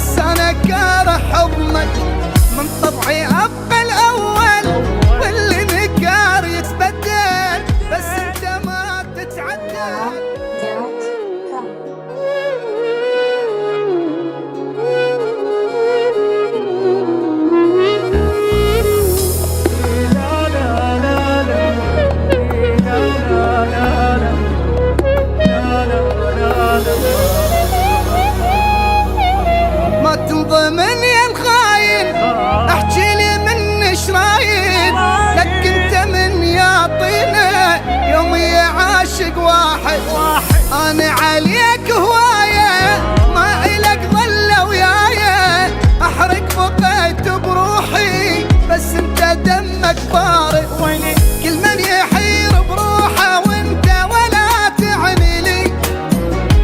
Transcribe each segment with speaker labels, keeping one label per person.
Speaker 1: هسه انا كاره حضنك، من طبعي ابقى الاول واللي نكار يتبدل، بس انت ما تتعدل. ما تنضمن يا الخاين احكي لي من ايش رايد، لك انت من يا طينه يومي عاشق واحد، انا عليك هوايه ما الك ظل وياي، احرق بقيت بروحي بس انت دمك بارد، كل من يحير بروحه وانت ولا تعني لي،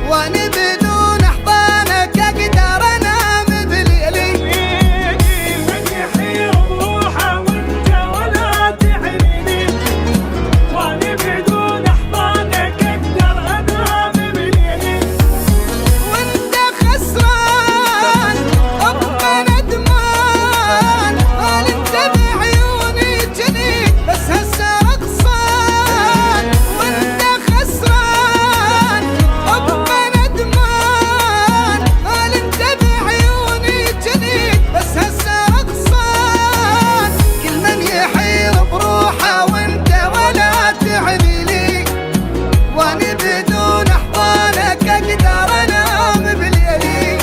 Speaker 1: وانا بدون احضانك اقدر انام بليلي.
Speaker 2: كل من يحير بروحه وانت ولا تعني لي، وانا بدون احضانك اقدر انام بليلي.
Speaker 1: وانت خسران ابقى ندمان، قال انت بعيوني جنيك بس هسه رقصان، وانت خسران ابقى ندمان، قال انت بعيوني جنيك بس هسه رقصان، كل من يحير بروحه وانت ولا تعني لي، وانا بدون احضانك اقدر انام بليلي.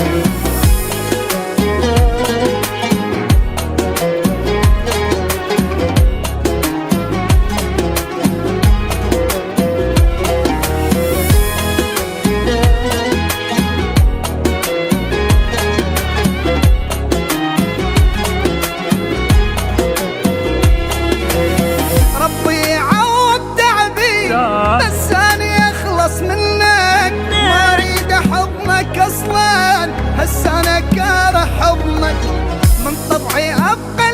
Speaker 1: ربي يعوض تعبي بس اني اخلص منك، ما اريد حضنك اصلا هسه انا كاره حضنك، من طبعي ابقى